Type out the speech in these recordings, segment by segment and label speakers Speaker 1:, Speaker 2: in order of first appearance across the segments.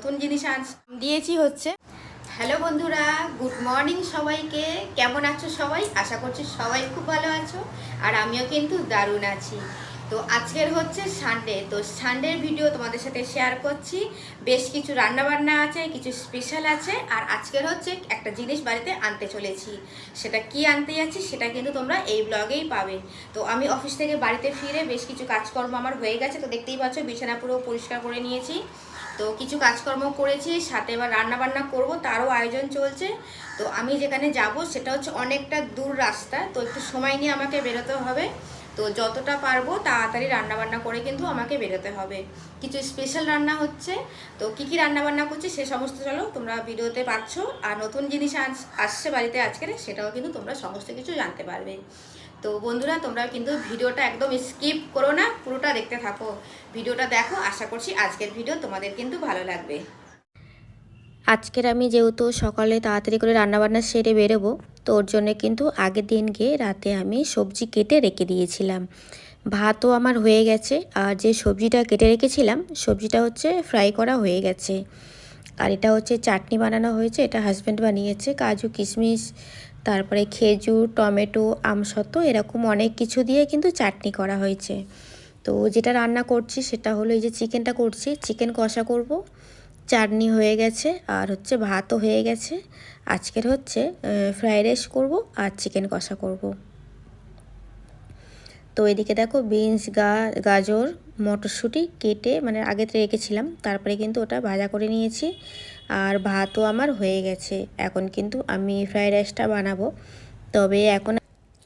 Speaker 1: নতুন জিনিস আজ দিয়েছি হচ্ছে। হ্যালো বন্ধুরা, গুড মর্নিং সবাইকে। কেমন আছো সবাই? আশা করছি সবাই খুব ভালো আছো, আর আমিও কিন্তু দারুণ আছি। তো আজকের হচ্ছে সানডে, তো সানডের ভিডিও তোমাদের সাথে শেয়ার করছি। বেশ কিছু রান্নাবান্না আছে, কিছু স্পেশাল আছে, আর আজকের হচ্ছে একটা জিনিস বাড়িতে আনতে চলেছি। সেটা কি আনতে যাচ্ছি সেটা কিন্তু তোমরা এই ব্লগেই পাবে। তো আমি অফিস থেকে বাড়িতে ফিরে বেশ কিছু কাজকর্ম আমার হয়ে গেছে, তো দেখতেই পাচ্ছ বিছানা পুরো পরিষ্কার করে নিয়েছি। তো কিছু কাজকর্ম করেছি, সাথে এবার রান্নাবান্না করব, তারও আয়োজন চলছে। তো আমি যেখানে যাব সেটা হচ্ছে অনেকটা দূর রাস্তা, তো একটু সময় নিয়ে আমাকে বেরোতে হবে। তো যতটা পারবো তাড়াতাড়ি রান্নাবান্না করে কিন্তু আমাকে বেরোতে হবে। কিছু স্পেশাল রান্না হচ্ছে, তো কী কী রান্নাবান্না করছি সে সমস্ত চলো তোমরা ভিডিওতে পাচ্ছ। আর নতুন জিনিস আসছে বাড়িতে আজকের, সেটাও কিন্তু তোমরা সমস্ত কিছু জানতে পারবে। তো বন্ধুরা, তোমরা কিন্তু ভিডিওটা একদম স্কিপ করো না, পুরোটা দেখতে থাকো। ভিডিওটা দেখো, আশা করছি আজকের ভিডিও তোমাদের কিন্তু ভালো লাগবে। আজকের আমি যেহেতু সকালে তাড়াতাড়ি করে রান্নাবান্না সেরে বেরোবো, তো ওর জন্য কিন্তু আগের দিন গিয়ে রাতে আমি সবজি কেটে রেখে দিয়েছিলাম। ভাতও আমার হয়ে গেছে, আর যে সবজিটা কেটে রেখেছিলাম সবজিটা হচ্ছে ফ্রাই করা হয়ে গেছে। আর এটা হচ্ছে চাটনি বানানো হয়েছে, এটা হাজব্যান্ড বানিয়েছে। কাজু কিশমিশ, তারপরে খেজুর, টমেটো, আমসত্ত্ব, এরকম অনেক কিছু দিয়ে কিন্তু চাটনি করা হয়েছে। তো যেটা রান্না করছি সেটা হলো এই যে চিকেনটা করছি, চিকেন কষা করব। চাটনি হয়ে গেছে, আর হচ্ছে ভাতও হয়ে গেছে। আজকের হচ্ছে ফ্রাইড রাইস করব আর চিকেন কষা করব। তো এদিকে দেখো বিনস, গাজর, মটরশুঁটি কেটে মানে আগে রেখেছিলাম, তারপরে কিন্তু ওটা ভাজা করে নিয়েছি। আর ভাতও আমার হয়ে গেছে। এখন কিন্তু আমি ফ্রাইড রাইসটা বানাবো, তবে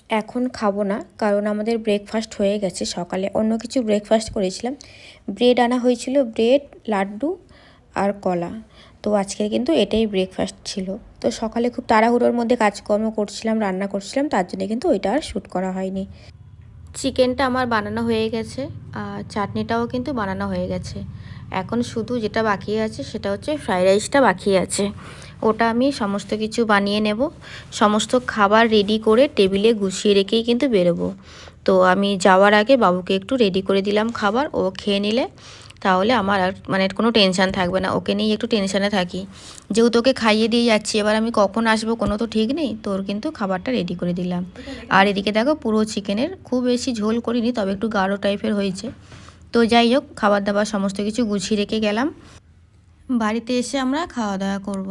Speaker 1: এখন খাবো না, কারণ আমাদের ব্রেকফাস্ট হয়ে গেছে। সকালে অন্য কিছু ব্রেকফাস্ট করেছিলাম, ব্রেড আনা হয়েছিল, ব্রেড, লাড্ডু আর কলা। তো আজকে কিন্তু এটাই ব্রেকফাস্ট ছিল। তো সকালে খুব তাড়াহুড়োর মধ্যে কাজকর্ম করছিলাম, রান্না করছিলাম, তার জন্য কিন্তু ওইটা আর শ্যুট করা হয়নি। চিকেনটা আমার বানানো হয়ে গেছে, আর চাটনিটাও কিন্তু বানানো হয়ে গেছে। এখন শুধু যেটা বাকি আছে সেটা হচ্ছে ফ্রাইড রাইসটা বাকি আছে। ওটা আমি সমস্ত কিছু বানিয়ে নেব, সমস্ত খাবার রেডি করে টেবিলে গুছিয়ে রেখেই কিন্তু বেরোবো। তো আমি যাওয়ার আগে বাবুকে একটু রেডি করে দিলাম খাবার, ও খেয়ে নিলে তাহলে আমার আর মানে কোনো টেনশান থাকবে না। ওকে নিয়ে একটু টেনশানে থাকি, যেহেতু ওকে খাইয়ে দিয়ে যাচ্ছি, এবার আমি কখন আসবো কোনো তো ঠিক নেই। তোর কিন্তু খাবারটা রেডি করে দিলাম। আর এদিকে দেখো পুরো চিকেনের খুব বেশি ঝোল করিনি, তবে একটু গাঢ় টাইপের হয়েছে। তো যাই হোক, খাবার দাবার সমস্ত কিছু গুছিয়ে রেখে গেলাম, বাড়িতে এসে আমরা খাওয়া দাওয়া করব।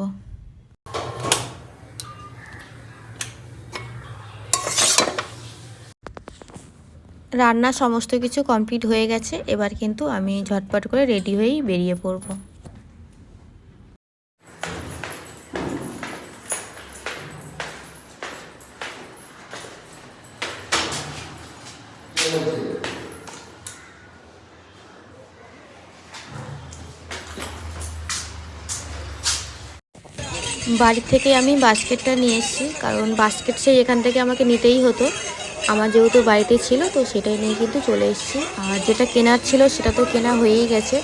Speaker 1: রান্না সমস্ত কিছু কমপ্লিট হয়ে গেছে, এবার কিন্তু আমি ঝটপট করে রেডি হয়েই বেরিয়ে পড়ব। বাড়ি থেকে আমি বাস্কেটটা নিয়ে এসেছি, কারণ বাস্কেট সেই এখান থেকে আমাকে নিতেই হতো। আমার যেহেতু বাড়িতে ছিল, তো সেটাই নিয়ে কিন্তু চলে এসেছি। আর যেটা কেনার ছিল সেটা তো কেনা হয়েই গেছে।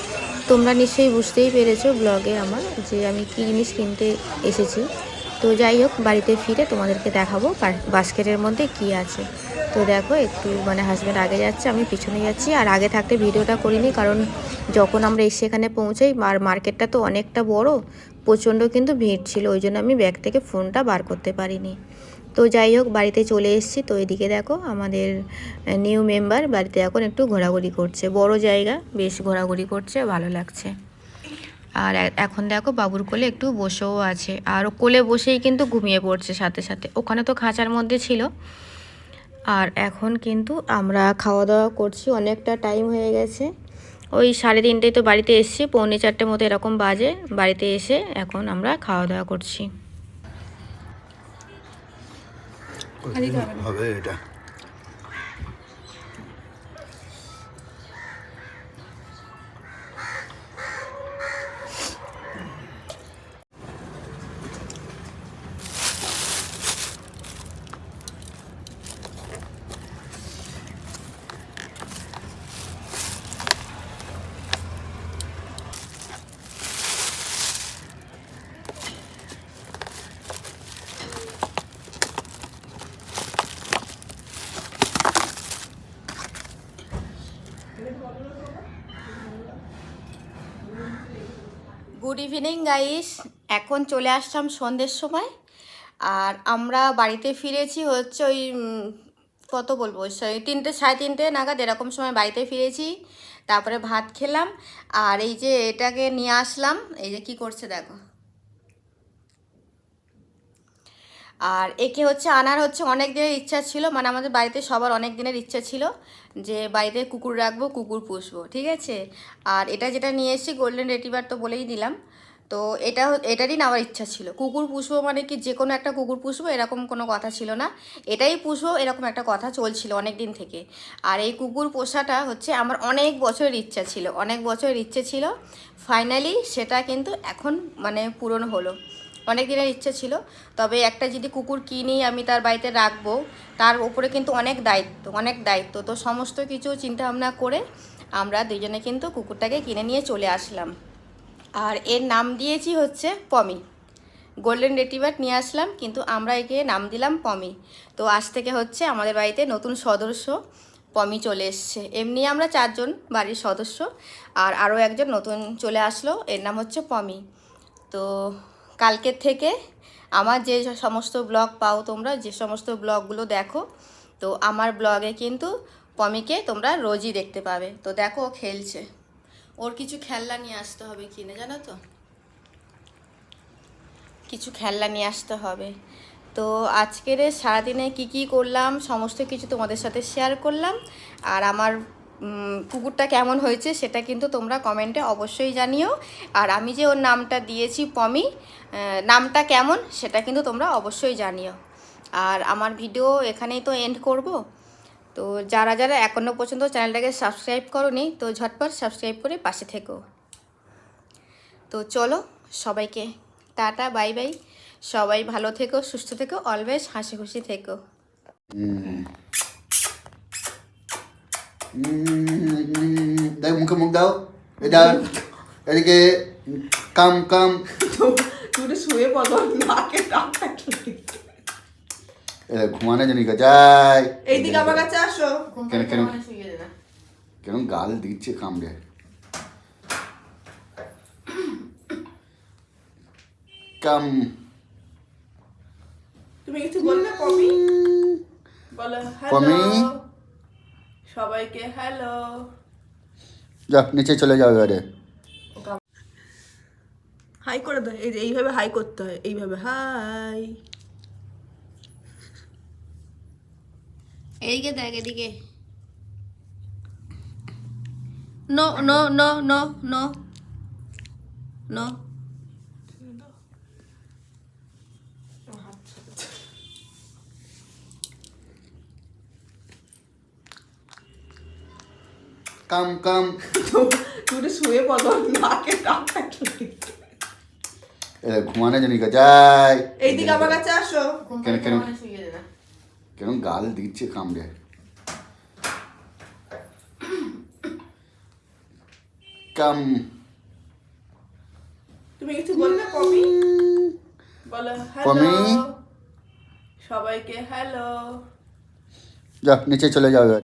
Speaker 1: তোমরা নিশ্চয়ই বুঝতেই পেরেছো ব্লগে আমার যে আমি কী জিনিস কিনতে এসেছি। তো যাই হোক, বাড়িতে ফিরে তোমাদেরকে দেখাবো বাস্কেটের মধ্যে কি আছে। তো দেখো, একটু মানে হাজব্যান্ড আগে যাচ্ছে, আমি পিছনে যাচ্ছি। আর আগে থাকতে ভিডিওটা করিনি, কারণ যখন আমরা এসে এখানে পৌঁছাই, আর মার্কেটটা তো অনেকটা বড়, প্রচণ্ড কিন্তু ভিড় ছিল, ওই জন্য আমি ব্যাগ থেকে ফোনটা বার করতে পারিনি। তো যাই হোক, বাড়িতে চলে এসেছি। তো এদিকে দেখো আমাদের নিউ মেম্বার বাড়িতে এখন একটু ঘোরাঘুরি করছে, বড় জায়গা, বেশ ঘোরাঘুরি করছে, ভালো লাগছে। আর এখন দেখো বাবুর কোলে একটু বসেও আছে, আর কোলে বসেই কিন্তু ঘুমিয়ে পড়ছে সাথে সাথে। ওখানে তো খাঁচার মধ্যে ছিল। আর এখন কিন্তু আমরা খাওয়া দাওয়া করছি, অনেকটা টাইম হয়ে গেছে। ওই 3:30 তো বাড়িতে এসেছি, 3:45 মতো এরকম বাজে। বাড়িতে এসে এখন আমরা খাওয়া দাওয়া করছি।
Speaker 2: হবে এটা।
Speaker 1: গুড ইভিনিং গাইস, এখন চলে আসলাম সন্ধ্যের সময়। আর আমরা বাড়িতে ফিরেছি হচ্ছে ওই কত বলবো, ওই 3টে 3:30 নাগাদ এরকম সময় বাড়িতে ফিরেছি। তারপরে ভাত খেলাম। আর এই যে এটাকে নিয়ে আসলাম, এই যে কি করছে দেখো। আর একে হচ্ছে আনার হচ্ছে অনেক দিনের ইচ্ছা ছিল, মানে আমাদের বাড়িতে সবার অনেক দিনের ইচ্ছা ছিল যে বাড়িতে কুকুর রাখবো, কুকুর পুষবো, ঠিক আছে। আর এটা যেটা নিয়ে এসেছি গোল্ডেন রিট্রিভার, তো বলেই দিলাম। তো এটারই নেওয়ার ইচ্ছা ছিল। কুকুর পুষবো মানে কি যে কোনো একটা কুকুর পুষবো এরকম কোনো কথা ছিল না, এটাই পুষবো এরকম একটা কথা চলছিল অনেক দিন থেকে। আর এই কুকুর পোষাটা হচ্ছে আমার অনেক বছরের ইচ্ছা ছিল, অনেক বছরের ইচ্ছে ছিল। ফাইনালি সেটা কিন্তু এখন মানে পূরণ হলো। অনেক দিনের ইচ্ছে ছিল। তবে একটা যদি কুকুর কিনি আমি তার বাড়িতে রাখবো, তার উপরে কিন্তু অনেক দায়িত্ব, অনেক দায়িত্ব। তো সমস্ত কিছু চিন্তাভাবনা করে আমরা দুজনে কিন্তু কুকুরটাকে কিনে নিয়ে চলে আসলাম। আর এর নাম দিয়েছি হচ্ছে পমি। গোল্ডেন রিট্রিভার নিয়ে আসলাম, কিন্তু আমরা একে নাম দিলাম পমি। তো আজ থেকে হচ্ছে আমাদের বাড়িতে নতুন সদস্য পমি চলে এসছে। এমনি আমরা 4জন বাড়ির সদস্য, আর আরও একজন নতুন চলে আসলো, এর নাম হচ্ছে পমি। তো কালকের থেকে আমার যে সমস্ত ব্লগ পাও তোমরা, যে সমস্ত ব্লগগুলো দেখো, তো আমার ব্লগে কিন্তু পমিকে তোমরা রোজই দেখতে পাবে। তো দেখো ও খেলছে, ওর কিছু খেলনা নিয়ে আসতে হবে কিনে, জানো তো, কিছু খেলনা নিয়ে আসতে হবে। তো আজকের সারাদিনে কি কি করলাম সমস্ত কিছু তোমাদের সাথে শেয়ার করলাম। আর আমার কুকুরটা কেমন হয়েছে সেটা কিন্তু তোমরা কমেন্টে অবশ্যই জানিও। আর আমি যে ওর নামটা দিয়েছি পমি, নামটা কেমন সেটা কিন্তু তোমরা অবশ্যই জানিও। আর আমার ভিডিও এখানেই তো এন্ড করব। তো যারা যারা এখনও পর্যন্ত চ্যানেলটাকে সাবস্ক্রাইব করোনি, তো ঝটপট সাবস্ক্রাইব করে পাশে থেকো। তো চলো সবাইকে টাটা, বাই বাই। সবাই ভালো থেকো, সুস্থ থেকো, অলওয়েজ হাসি খুশি থেকো।
Speaker 2: দেখ মুখে মুখ দাও, এদার এদিকে কাম কাম।
Speaker 3: তুই শুয়ে পড়ো, নাকে টাকা
Speaker 2: ঘুমানো জানি যাই।
Speaker 3: এইদিকে আমার কাছে আসো।
Speaker 2: কেন কেন কেন গাল দিচ্ছে কামড়ে। কাম।
Speaker 3: তুমি কিছু বললে পমি? বলো
Speaker 2: পমি।
Speaker 3: হ্যালো সবাইকে, হ্যালো।
Speaker 2: যা নিচে চলে যাও এবারে।
Speaker 3: হাই করে দাও, এই যে এইভাবে হাই করতে হয়, এইভাবে হাই।
Speaker 1: এদিকে দেখ, এদিকে। No no no no no no.
Speaker 2: Come come.
Speaker 3: তুই শুয়ে পড়ো, নাকে টাকা
Speaker 2: ঘুমানো জানি যাই।
Speaker 3: এইদিকে আমার কাছে আসো।
Speaker 2: কেন কেন কেন গাল দিচ্ছে কামড়ে। কাম।
Speaker 3: তুমি কিছু বললে পমি? বলো
Speaker 2: পমি।
Speaker 3: হ্যালো সবাইকে, হ্যালো।
Speaker 2: যা নিচে চলে যাও এবারে।